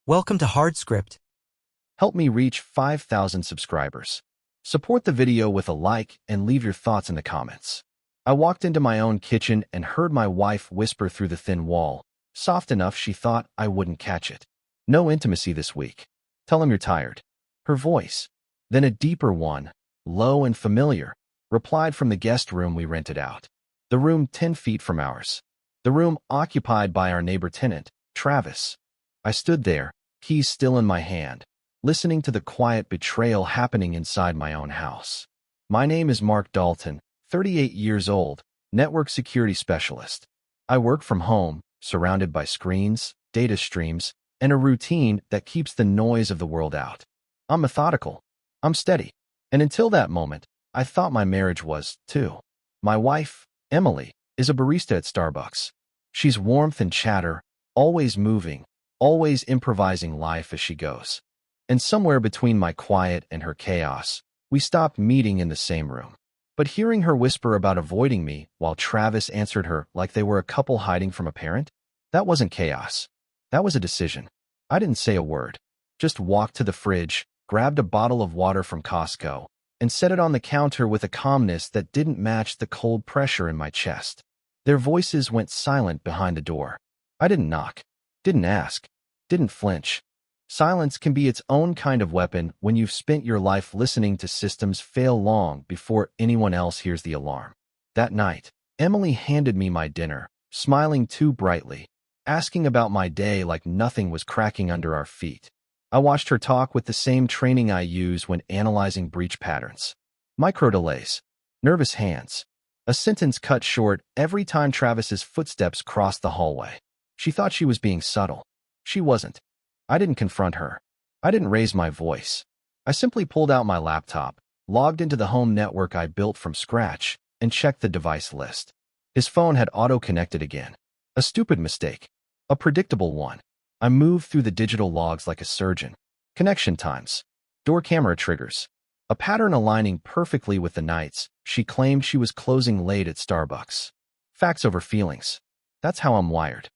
Welcome to HardScript. Help me reach 5,000 subscribers. Support the video with a like and leave your thoughts in the comments. I walked into my own kitchen and heard my wife whisper through the thin wall, soft enough she thought I wouldn't catch it. No intimacy this week. Tell him you're tired. Her voice, then a deeper one, low and familiar, replied from the guest room we rented out. The room 10 feet from ours. The room occupied by our neighbor tenant, Travis. I stood there, keys still in my hand, listening to the quiet betrayal happening inside my own house. My name is Mark Dalton, 38 years old, network security specialist. I work from home, surrounded by screens, data streams, and a routine that keeps the noise of the world out. I'm methodical. I'm steady. And until that moment, I thought my marriage was, too. My wife, Emily, is a barista at Starbucks. She's warmth and chatter, always moving, always improvising life as she goes. And somewhere between my quiet and her chaos, we stopped meeting in the same room. But hearing her whisper about avoiding me while Travis answered her like they were a couple hiding from a parent, that wasn't chaos. That was a decision. I didn't say a word. Just walked to the fridge, grabbed a bottle of water from Costco, and set it on the counter with a calmness that didn't match the cold pressure in my chest. Their voices went silent behind the door. I didn't knock. Didn't ask. Didn't flinch. Silence can be its own kind of weapon when you've spent your life listening to systems fail long before anyone else hears the alarm. That night, Emily handed me my dinner, smiling too brightly, asking about my day like nothing was cracking under our feet. I watched her talk with the same training I use when analyzing breach patterns. Micro delays, nervous hands, a sentence cut short every time Travis's footsteps crossed the hallway. She thought she was being subtle. She wasn't. I didn't confront her. I didn't raise my voice. I simply pulled out my laptop, logged into the home network I built from scratch, and checked the device list. His phone had auto-connected again. A stupid mistake. A predictable one. I moved through the digital logs like a surgeon. Connection times. Door camera triggers. A pattern aligning perfectly with the nights she claimed she was closing late at Starbucks. Facts over feelings. That's how I'm wired.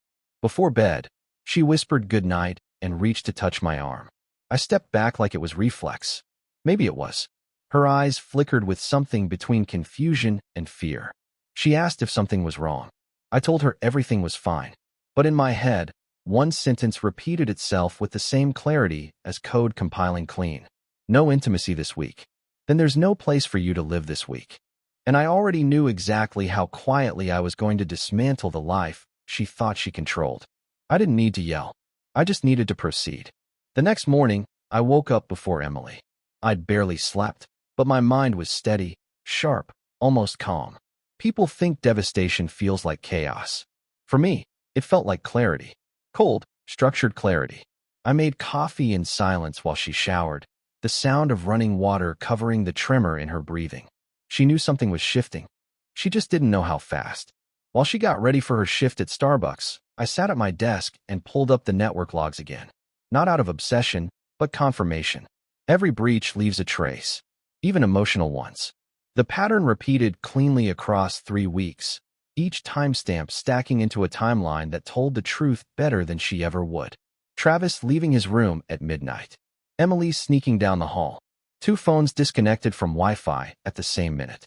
Before bed, she whispered goodnight and reached to touch my arm. I stepped back like it was reflex. Maybe it was. Her eyes flickered with something between confusion and fear. She asked if something was wrong. I told her everything was fine. But in my head, one sentence repeated itself with the same clarity as code compiling clean. No intimacy this week. Then there's no place for you to live this week. And I already knew exactly how quietly I was going to dismantle the life she thought she controlled. I didn't need to yell. I just needed to proceed. The next morning, I woke up before Emily. I'd barely slept, but my mind was steady, sharp, almost calm. People think devastation feels like chaos. For me, it felt like clarity. Cold, structured clarity. I made coffee in silence while she showered, the sound of running water covering the tremor in her breathing. She knew something was shifting. She just didn't know how fast. While she got ready for her shift at Starbucks, I sat at my desk and pulled up the network logs again. Not out of obsession, but confirmation. Every breach leaves a trace, even emotional ones. The pattern repeated cleanly across 3 weeks, each timestamp stacking into a timeline that told the truth better than she ever would. Travis leaving his room at midnight. Emily sneaking down the hall. 2 phones disconnected from Wi-Fi at the same minute.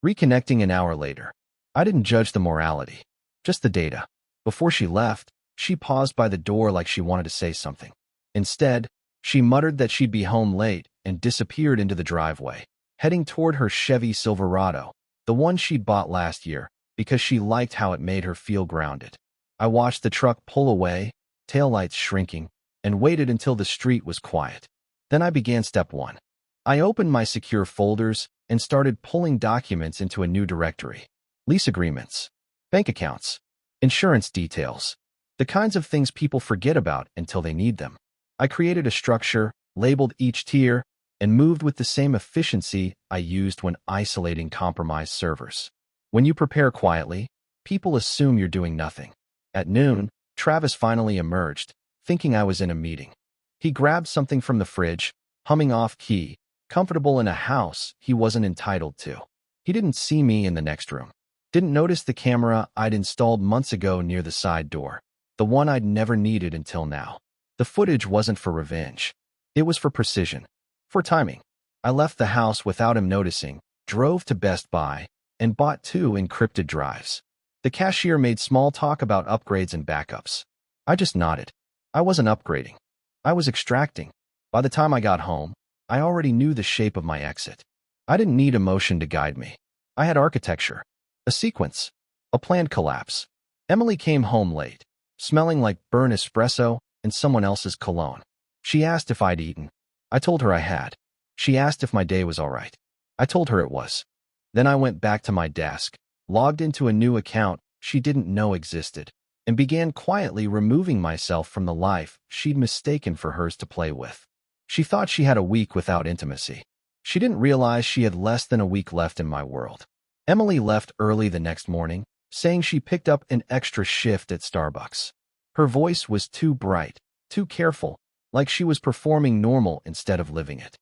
Reconnecting an hour later. I didn't judge the morality, just the data. Before she left, she paused by the door like she wanted to say something. Instead, she muttered that she'd be home late and disappeared into the driveway, heading toward her Chevy Silverado, the one she'd bought last year, because she liked how it made her feel grounded. I watched the truck pull away, taillights shrinking, and waited until the street was quiet. Then I began step 1. I opened my secure folders and started pulling documents into a new directory. Lease agreements, bank accounts, insurance details, the kinds of things people forget about until they need them. I created a structure, labeled each tier, and moved with the same efficiency I used when isolating compromised servers. When you prepare quietly, people assume you're doing nothing. At noon, Travis finally emerged, thinking I was in a meeting. He grabbed something from the fridge, humming off-key, comfortable in a house he wasn't entitled to. He didn't see me in the next room. Didn't notice the camera I'd installed months ago near the side door, the one I'd never needed until now. The footage wasn't for revenge. It was for precision, for timing. I left the house without him noticing, drove to Best Buy, and bought 2 encrypted drives. The cashier made small talk about upgrades and backups. I just nodded. I wasn't upgrading. I was extracting. By the time I got home, I already knew the shape of my exit. I didn't need emotion to guide me. I had architecture, a sequence, a planned collapse. Emily came home late, smelling like burnt espresso and someone else's cologne. She asked if I'd eaten. I told her I had. She asked if my day was all right. I told her it was. Then I went back to my desk, logged into a new account she didn't know existed, and began quietly removing myself from the life she'd mistaken for hers to play with. She thought she had a week without intimacy. She didn't realize she had less than a week left in my world. Emily left early the next morning, saying she picked up an extra shift at Starbucks. Her voice was too bright, too careful, like she was performing normal instead of living it.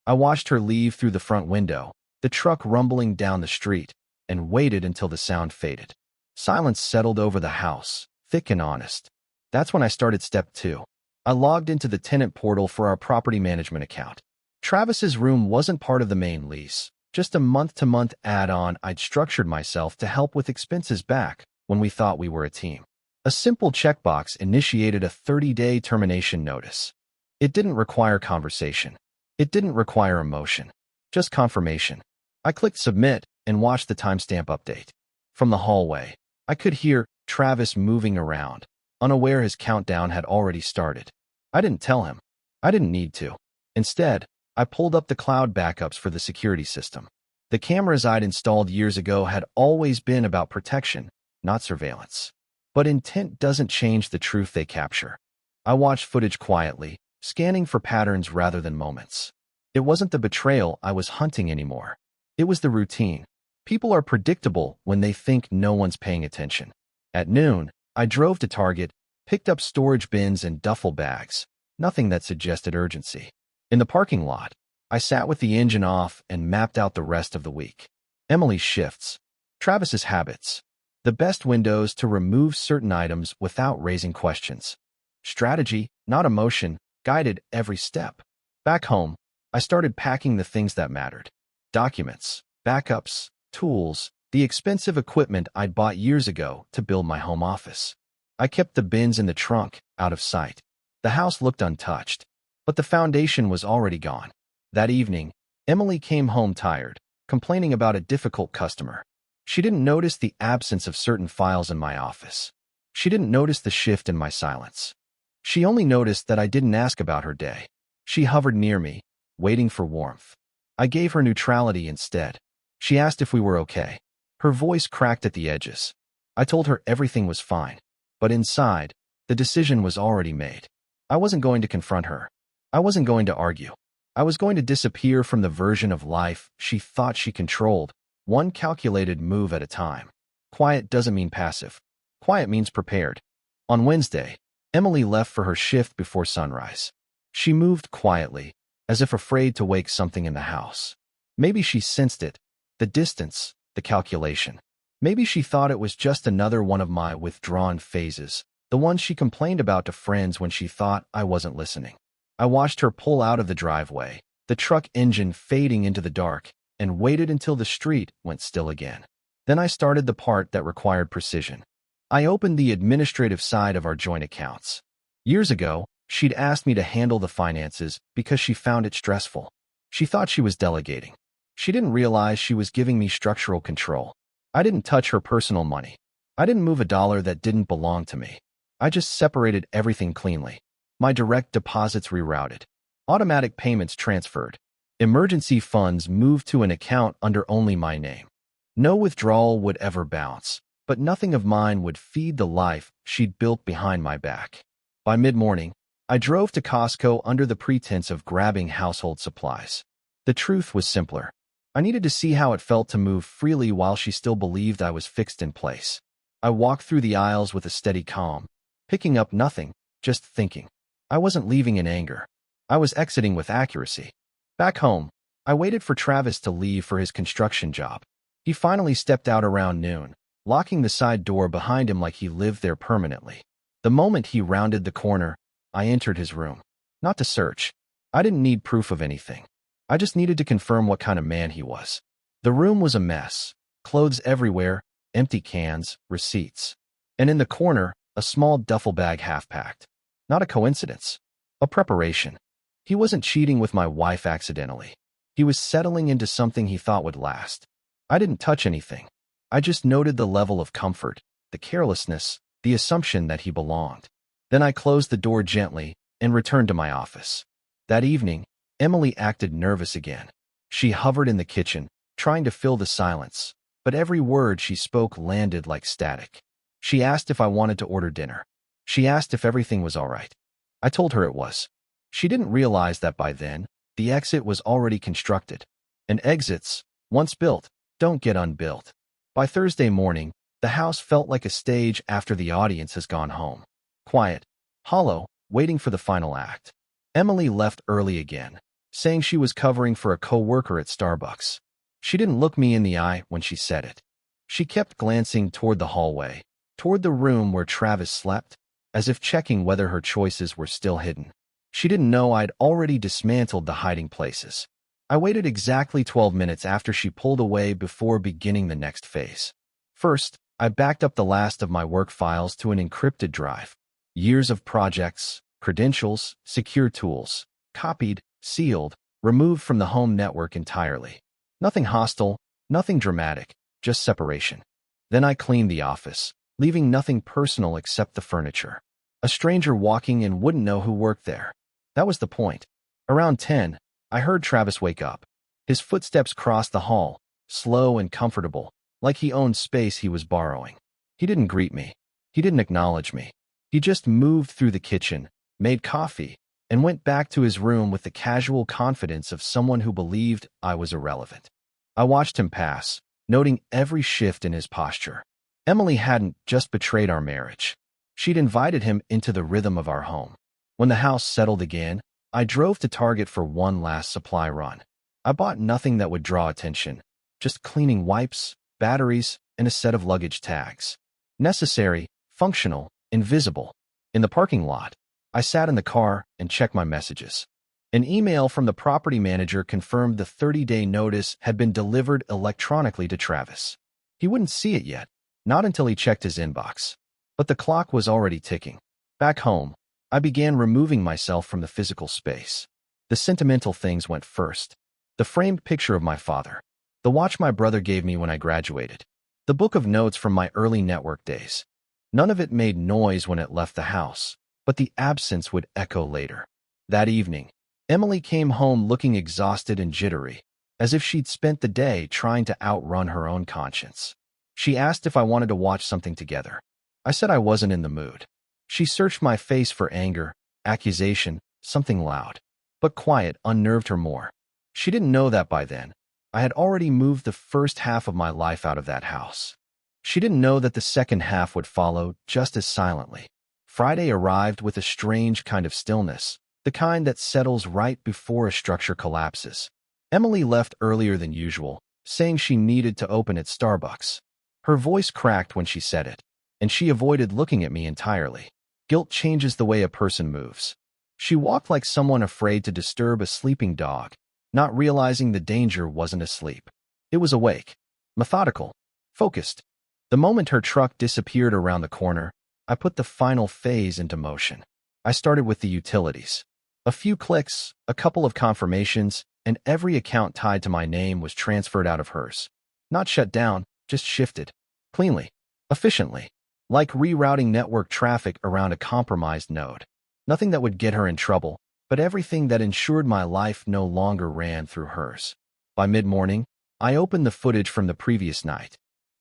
I watched her leave through the front window, the truck rumbling down the street, and waited until the sound faded. Silence settled over the house, thick and honest. That's when I started step 2. I logged into the tenant portal for our property management account. Travis's room wasn't part of the main lease, just a month-to-month add-on. I'd structured myself to help with expenses back when we thought we were a team. A simple checkbox initiated a 30-day termination notice. It didn't require conversation. It didn't require emotion. Just confirmation. I clicked submit and watched the timestamp update. From the hallway, I could hear Travis moving around, unaware his countdown had already started. I didn't tell him. I didn't need to. Instead, I pulled up the cloud backups for the security system. The cameras I'd installed years ago had always been about protection, not surveillance. But intent doesn't change the truth they capture. I watched footage quietly, scanning for patterns rather than moments. It wasn't the betrayal I was hunting anymore. It was the routine. People are predictable when they think no one's paying attention. At noon, I drove to Target, picked up storage bins and duffel bags, nothing that suggested urgency. In the parking lot, I sat with the engine off and mapped out the rest of the week. Emily's shifts, Travis's habits, the best windows to remove certain items without raising questions. Strategy, not emotion, guided every step. Back home, I started packing the things that mattered. Documents, backups, tools, the expensive equipment I'd bought years ago to build my home office. I kept the bins in the trunk, out of sight. The house looked untouched, but the foundation was already gone. That evening, Emily came home tired, complaining about a difficult customer. She didn't notice the absence of certain files in my office. She didn't notice the shift in my silence. She only noticed that I didn't ask about her day. She hovered near me, waiting for warmth. I gave her neutrality instead. She asked if we were okay. Her voice cracked at the edges. I told her everything was fine. But inside, the decision was already made. I wasn't going to confront her. I wasn't going to argue. I was going to disappear from the version of life she thought she controlled, one calculated move at a time. Quiet doesn't mean passive. Quiet means prepared. On Wednesday, Emily left for her shift before sunrise. She moved quietly, as if afraid to wake something in the house. Maybe she sensed it, the distance, the calculation. Maybe she thought it was just another one of my withdrawn phases, the one she complained about to friends when she thought I wasn't listening. I watched her pull out of the driveway, the truck engine fading into the dark, and waited until the street went still again. Then I started the part that required precision. I opened the administrative side of our joint accounts. Years ago, she'd asked me to handle the finances because she found it stressful. She thought she was delegating. She didn't realize she was giving me structural control. I didn't touch her personal money. I didn't move a dollar that didn't belong to me. I just separated everything cleanly. My direct deposits rerouted. Automatic payments transferred. Emergency funds moved to an account under only my name. No withdrawal would ever bounce, but nothing of mine would feed the life she'd built behind my back. By mid-morning, I drove to Costco under the pretense of grabbing household supplies. The truth was simpler. I needed to see how it felt to move freely while she still believed I was fixed in place. I walked through the aisles with a steady calm, picking up nothing, just thinking. I wasn't leaving in anger. I was exiting with accuracy. Back home, I waited for Travis to leave for his construction job. He finally stepped out around noon, locking the side door behind him like he lived there permanently. The moment he rounded the corner, I entered his room. Not to search. I didn't need proof of anything. I just needed to confirm what kind of man he was. The room was a mess. Clothes everywhere, empty cans, receipts. And in the corner, a small duffel bag half-packed. Not a coincidence. A preparation. He wasn't cheating with my wife accidentally. He was settling into something he thought would last. I didn't touch anything. I just noted the level of comfort, the carelessness, the assumption that he belonged. Then I closed the door gently and returned to my office. That evening, Emily acted nervous again. She hovered in the kitchen, trying to fill the silence, but every word she spoke landed like static. She asked if I wanted to order dinner. She asked if everything was all right. I told her it was. She didn't realize that by then, the exit was already constructed. And exits, once built, don't get unbuilt. By Thursday morning, the house felt like a stage after the audience has gone home. Quiet, hollow, waiting for the final act. Emily left early again, saying she was covering for a co-worker at Starbucks. She didn't look me in the eye when she said it. She kept glancing toward the hallway, toward the room where Travis slept, as if checking whether her choices were still hidden. She didn't know I'd already dismantled the hiding places. I waited exactly 12 minutes after she pulled away before beginning the next phase. First, I backed up the last of my work files to an encrypted drive. Years of projects, credentials, secure tools, copied, sealed, removed from the home network entirely. Nothing hostile, nothing dramatic, just separation. Then I cleaned the office, leaving nothing personal except the furniture. A stranger walking in wouldn't know who worked there. That was the point. Around 10, I heard Travis wake up. His footsteps crossed the hall, slow and comfortable, like he owned space he was borrowing. He didn't greet me. He didn't acknowledge me. He just moved through the kitchen, made coffee, and went back to his room with the casual confidence of someone who believed I was irrelevant. I watched him pass, noting every shift in his posture. Emily hadn't just betrayed our marriage. She'd invited him into the rhythm of our home. When the house settled again, I drove to Target for one last supply run. I bought nothing that would draw attention, just cleaning wipes, batteries, and a set of luggage tags. Necessary, functional, invisible. In the parking lot, I sat in the car and checked my messages. An email from the property manager confirmed the 30-day notice had been delivered electronically to Travis. He wouldn't see it yet, not until he checked his inbox. But the clock was already ticking. Back home, I began removing myself from the physical space. The sentimental things went first. The framed picture of my father. The watch my brother gave me when I graduated. The book of notes from my early network days. None of it made noise when it left the house, but the absence would echo later. That evening, Emily came home looking exhausted and jittery, as if she'd spent the day trying to outrun her own conscience. She asked if I wanted to watch something together. I said I wasn't in the mood. She searched my face for anger, accusation, something loud. But quiet unnerved her more. She didn't know that by then. I had already moved the first half of my life out of that house. She didn't know that the second half would follow just as silently. Friday arrived with a strange kind of stillness, the kind that settles right before a structure collapses. Emily left earlier than usual, saying she needed to open at Starbucks. Her voice cracked when she said it, and she avoided looking at me entirely. Guilt changes the way a person moves. She walked like someone afraid to disturb a sleeping dog, not realizing the danger wasn't asleep. It was awake, methodical, focused. The moment her truck disappeared around the corner, I put the final phase into motion. I started with the utilities. A few clicks, a couple of confirmations, and every account tied to my name was transferred out of hers. Not shut down, just shifted. Cleanly. Efficiently. Like rerouting network traffic around a compromised node. Nothing that would get her in trouble, but everything that ensured my life no longer ran through hers. By mid-morning, I opened the footage from the previous night.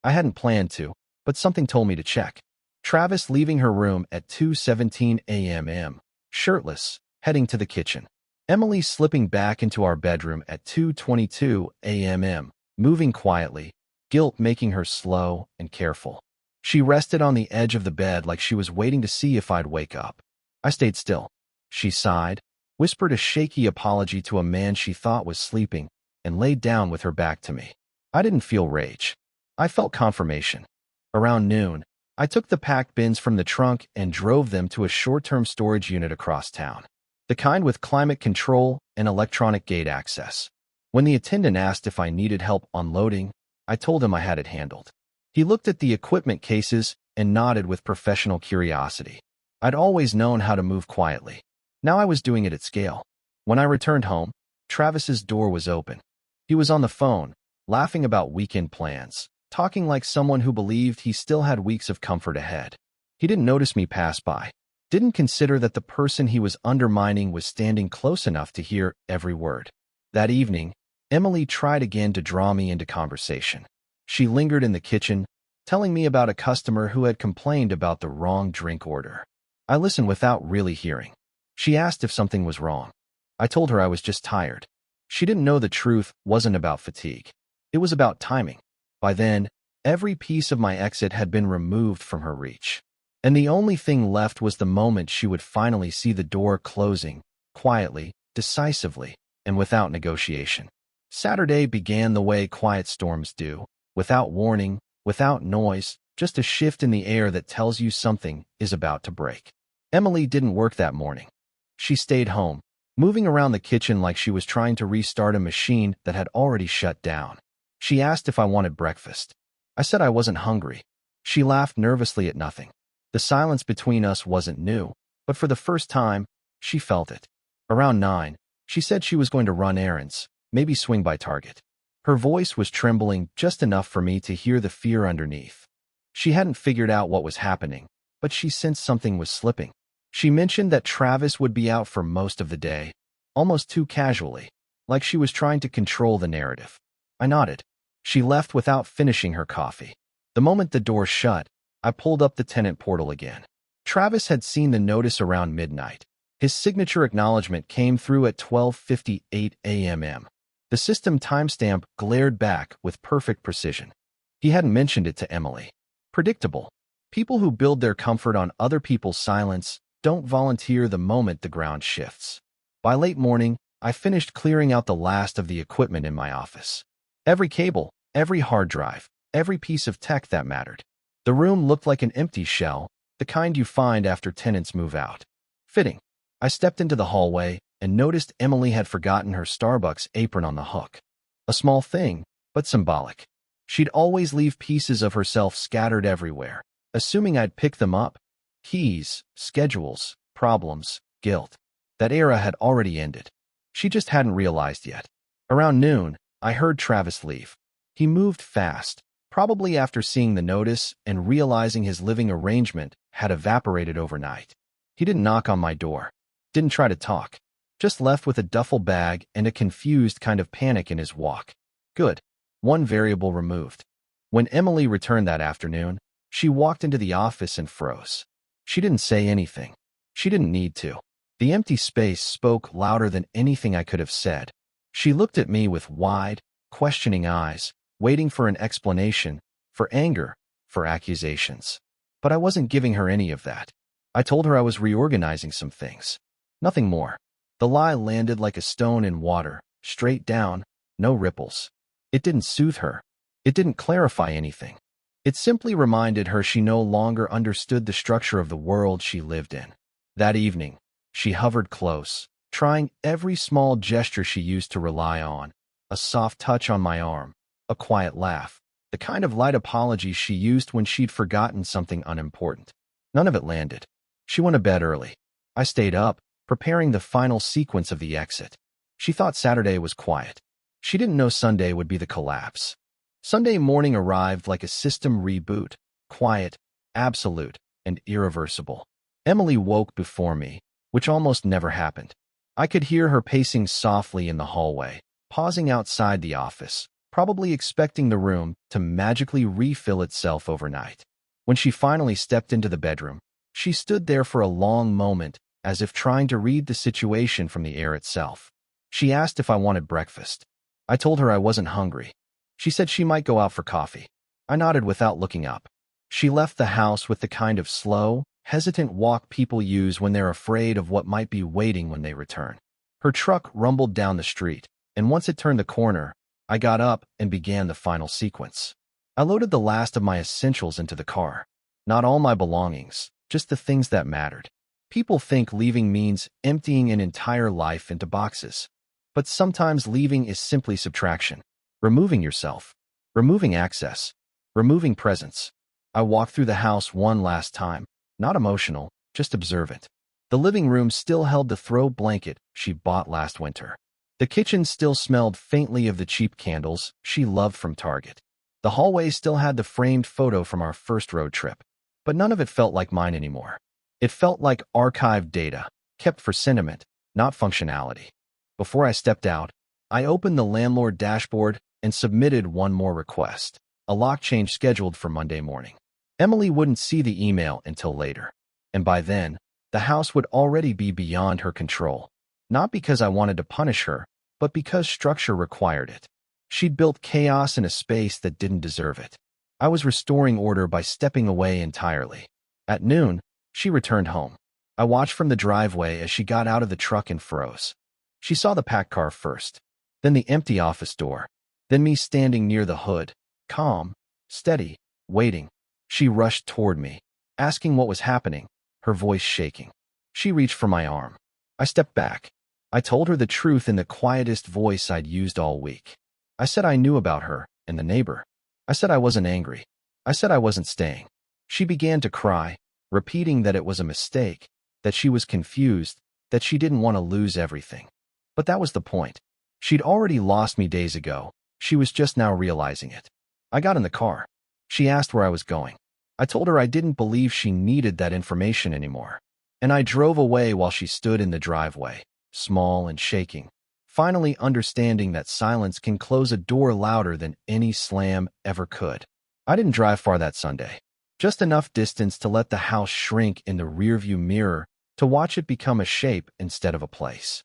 I hadn't planned to, but something told me to check. Travis leaving her room at 2:17 a.m., shirtless, heading to the kitchen. Emily slipping back into our bedroom at 2:22 a.m., moving quietly, guilt making her slow and careful. She rested on the edge of the bed like she was waiting to see if I'd wake up. I stayed still. She sighed, whispered a shaky apology to a man she thought was sleeping, and laid down with her back to me. I didn't feel rage. I felt confirmation. Around noon, I took the packed bins from the trunk and drove them to a short-term storage unit across town, the kind with climate control and electronic gate access. When the attendant asked if I needed help unloading, I told him I had it handled. He looked at the equipment cases and nodded with professional curiosity. I'd always known how to move quietly. Now I was doing it at scale. When I returned home, Travis's door was open. He was on the phone, laughing about weekend plans, talking like someone who believed he still had weeks of comfort ahead. He didn't notice me pass by, didn't consider that the person he was undermining was standing close enough to hear every word. That evening, Emily tried again to draw me into conversation. She lingered in the kitchen, telling me about a customer who had complained about the wrong drink order. I listened without really hearing. She asked if something was wrong. I told her I was just tired. She didn't know the truth wasn't about fatigue. It was about timing. By then, every piece of my exit had been removed from her reach. And the only thing left was the moment she would finally see the door closing, quietly, decisively, and without negotiation. Saturday began the way quiet storms do, without warning, without noise, just a shift in the air that tells you something is about to break. Emily didn't work that morning. She stayed home, moving around the kitchen like she was trying to restart a machine that had already shut down. She asked if I wanted breakfast. I said I wasn't hungry. She laughed nervously at nothing. The silence between us wasn't new, but for the first time, she felt it. Around 9, she said she was going to run errands, maybe swing by Target. Her voice was trembling just enough for me to hear the fear underneath. She hadn't figured out what was happening, but she sensed something was slipping. She mentioned that Travis would be out for most of the day, almost too casually, like she was trying to control the narrative. I nodded. She left without finishing her coffee. The moment the door shut, I pulled up the tenant portal again. Travis had seen the notice around midnight. His signature acknowledgement came through at 12:58 a.m. The system timestamp glared back with perfect precision. He hadn't mentioned it to Emily. Predictable. People who build their comfort on other people's silence don't volunteer the moment the ground shifts. By late morning, I finished clearing out the last of the equipment in my office. Every cable, every hard drive, every piece of tech that mattered. The room looked like an empty shell, the kind you find after tenants move out. Fitting. I stepped into the hallway and noticed Emily had forgotten her Starbucks apron on the hook. A small thing, but symbolic. She'd always leave pieces of herself scattered everywhere, assuming I'd pick them up. Keys, schedules, problems, guilt. That era had already ended. She just hadn't realized yet. Around noon, I heard Travis leave. He moved fast, probably after seeing the notice and realizing his living arrangement had evaporated overnight. He didn't knock on my door. Didn't try to talk. Just left with a duffel bag and a confused kind of panic in his walk. Good. One variable removed. When Emily returned that afternoon, she walked into the office and froze. She didn't say anything. She didn't need to. The empty space spoke louder than anything I could have said. She looked at me with wide, questioning eyes, waiting for an explanation, for anger, for accusations. But I wasn't giving her any of that. I told her I was reorganizing some things. Nothing more. The lie landed like a stone in water, straight down, no ripples. It didn't soothe her. It didn't clarify anything. It simply reminded her she no longer understood the structure of the world she lived in. That evening, she hovered close, trying every small gesture she used to rely on. A soft touch on my arm, a quiet laugh, the kind of light apology she used when she'd forgotten something unimportant. None of it landed. She went to bed early. I stayed up, preparing the final sequence of the exit. She thought Saturday was quiet. She didn't know Sunday would be the collapse. Sunday morning arrived like a system reboot, quiet, absolute, and irreversible. Emily woke before me, which almost never happened. I could hear her pacing softly in the hallway, pausing outside the office, probably expecting the room to magically refill itself overnight. When she finally stepped into the bedroom, she stood there for a long moment, as if trying to read the situation from the air itself. She asked if I wanted breakfast. I told her I wasn't hungry. She said she might go out for coffee. I nodded without looking up. She left the house with the kind of slow, hesitant walk people use when they're afraid of what might be waiting when they return. Her truck rumbled down the street, and once it turned the corner, I got up and began the final sequence. I loaded the last of my essentials into the car. Not all my belongings, just the things that mattered. People think leaving means emptying an entire life into boxes. But sometimes leaving is simply subtraction. Removing yourself. Removing access. Removing presence. I walked through the house one last time, not emotional, just observant. The living room still held the throw blanket she bought last winter. The kitchen still smelled faintly of the cheap candles she loved from Target. The hallway still had the framed photo from our first road trip, but none of it felt like mine anymore. It felt like archived data, kept for sentiment, not functionality. Before I stepped out, I opened the landlord dashboard and submitted one more request, a lock change scheduled for Monday morning. Emily wouldn't see the email until later, and by then, the house would already be beyond her control. Not because I wanted to punish her, but because structure required it. She'd built chaos in a space that didn't deserve it. I was restoring order by stepping away entirely. At noon, she returned home. I watched from the driveway as she got out of the truck and froze. She saw the packed car first, then the empty office door, then me standing near the hood, calm, steady, waiting. She rushed toward me, asking what was happening, her voice shaking. She reached for my arm. I stepped back. I told her the truth in the quietest voice I'd used all week. I said I knew about her and the neighbor. I said I wasn't angry. I said I wasn't staying. She began to cry, repeating that it was a mistake, that she was confused, that she didn't want to lose everything. But that was the point. She'd already lost me days ago. She was just now realizing it. I got in the car. She asked where I was going. I told her I didn't believe she needed that information anymore. And I drove away while she stood in the driveway, small and shaking, finally understanding that silence can close a door louder than any slam ever could. I didn't drive far that Sunday, just enough distance to let the house shrink in the rearview mirror to watch it become a shape instead of a place.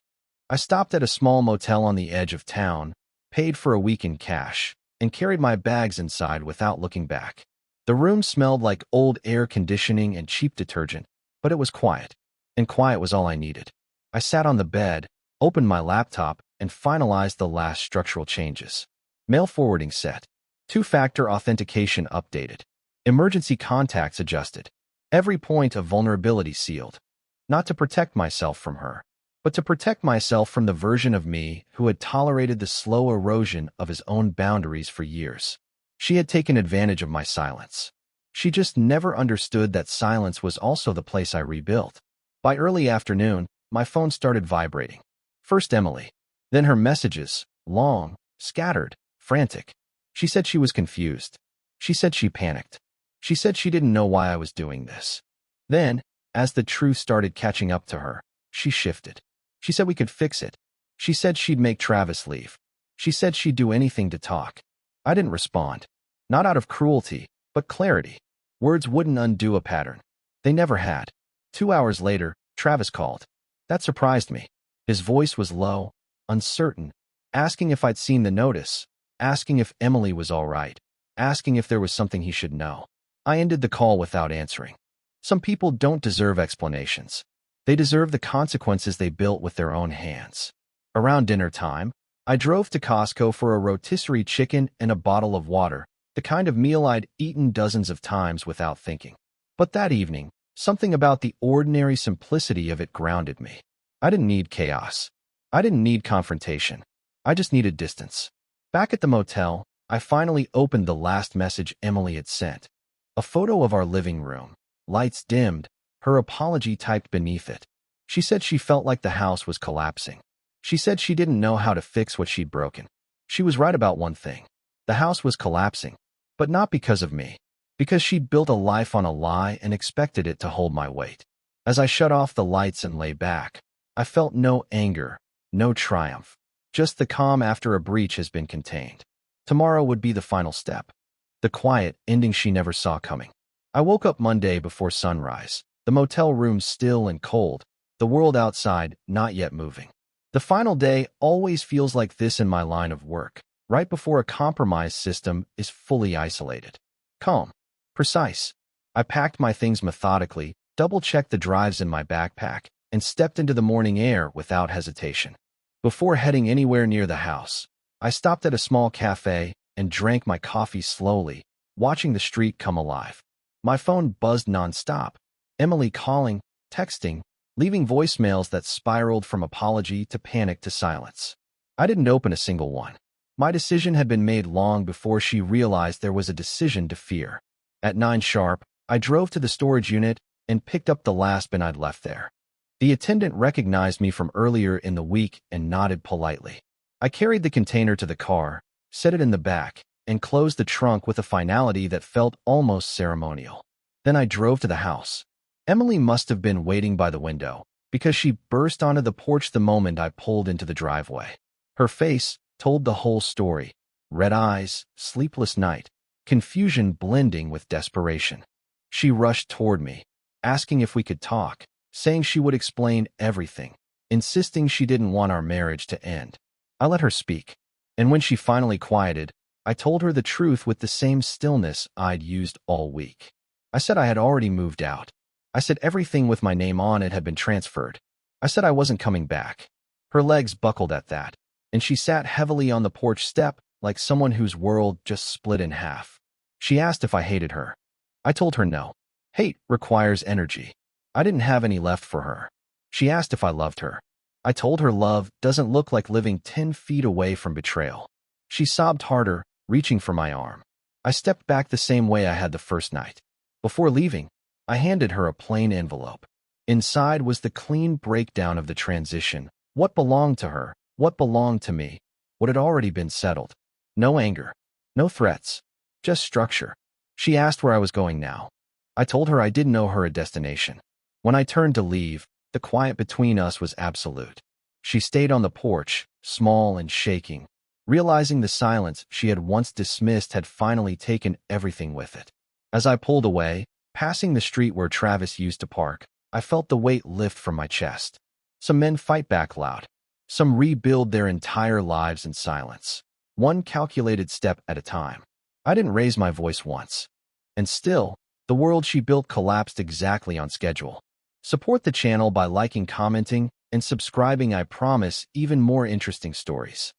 I stopped at a small motel on the edge of town, paid for a week in cash, and carried my bags inside without looking back. The room smelled like old air conditioning and cheap detergent, but it was quiet, and quiet was all I needed. I sat on the bed, opened my laptop, and finalized the last structural changes. Mail forwarding set. Two-factor authentication updated. Emergency contacts adjusted. Every point of vulnerability sealed. Not to protect myself from her, but to protect myself from the version of me who had tolerated the slow erosion of his own boundaries for years. She had taken advantage of my silence. She just never understood that silence was also the place I rebuilt. By early afternoon, my phone started vibrating. First Emily, then her messages, long, scattered, frantic. She said she was confused. She said she panicked. She said she didn't know why I was doing this. Then, as the truth started catching up to her, she shifted. She said we could fix it. She said she'd make Travis leave. She said she'd do anything to talk. I didn't respond. Not out of cruelty, but clarity. Words wouldn't undo a pattern. They never had. 2 hours later, Travis called. That surprised me. His voice was low, uncertain, asking if I'd seen the notice, asking if Emily was all right, asking if there was something he should know. I ended the call without answering. Some people don't deserve explanations. They deserve the consequences they built with their own hands. Around dinner time, I drove to Costco for a rotisserie chicken and a bottle of water, the kind of meal I'd eaten dozens of times without thinking. But that evening, something about the ordinary simplicity of it grounded me. I didn't need chaos. I didn't need confrontation. I just needed distance. Back at the motel, I finally opened the last message Emily had sent. A photo of our living room, lights dimmed, her apology typed beneath it. She said she felt like the house was collapsing. She said she didn't know how to fix what she'd broken. She was right about one thing. The house was collapsing, but not because of me. Because she'd built a life on a lie and expected it to hold my weight. As I shut off the lights and lay back, I felt no anger, no triumph. Just the calm after a breach has been contained. Tomorrow would be the final step. The quiet ending she never saw coming. I woke up Monday before sunrise, the motel room still and cold, the world outside not yet moving. The final day always feels like this in my line of work, right before a compromise system is fully isolated. Calm. Precise. I packed my things methodically, double-checked the drives in my backpack, and stepped into the morning air without hesitation. Before heading anywhere near the house, I stopped at a small cafe and drank my coffee slowly, watching the street come alive. My phone buzzed nonstop. Emily calling, texting, leaving voicemails that spiraled from apology to panic to silence. I didn't open a single one. My decision had been made long before she realized there was a decision to fear. At 9 sharp, I drove to the storage unit and picked up the last bin I'd left there. The attendant recognized me from earlier in the week and nodded politely. I carried the container to the car, set it in the back, and closed the trunk with a finality that felt almost ceremonial. Then I drove to the house. Emily must have been waiting by the window, because she burst onto the porch the moment I pulled into the driveway. Her face told the whole story. Red eyes, sleepless night, confusion blending with desperation. She rushed toward me, asking if we could talk, saying she would explain everything, insisting she didn't want our marriage to end. I let her speak, and when she finally quieted, I told her the truth with the same stillness I'd used all week. I said I had already moved out. I said everything with my name on it had been transferred. I said I wasn't coming back. Her legs buckled at that, and she sat heavily on the porch step like someone whose world just split in half. She asked if I hated her. I told her no. Hate requires energy. I didn't have any left for her. She asked if I loved her. I told her love doesn't look like living 10 feet away from betrayal. She sobbed harder, reaching for my arm. I stepped back the same way I had the first night. Before leaving, I handed her a plain envelope. Inside was the clean breakdown of the transition, what belonged to her, what belonged to me, what had already been settled. No anger, no threats, just structure. She asked where I was going now. I told her I didn't know her a destination. When I turned to leave, the quiet between us was absolute. She stayed on the porch, small and shaking, realizing the silence she had once dismissed had finally taken everything with it. As I pulled away, passing the street where Travis used to park, I felt the weight lift from my chest. Some men fight back loud. Some rebuild their entire lives in silence, one calculated step at a time. I didn't raise my voice once. And still, the world she built collapsed exactly on schedule. Support the channel by liking, commenting, and subscribing. I promise even more interesting stories.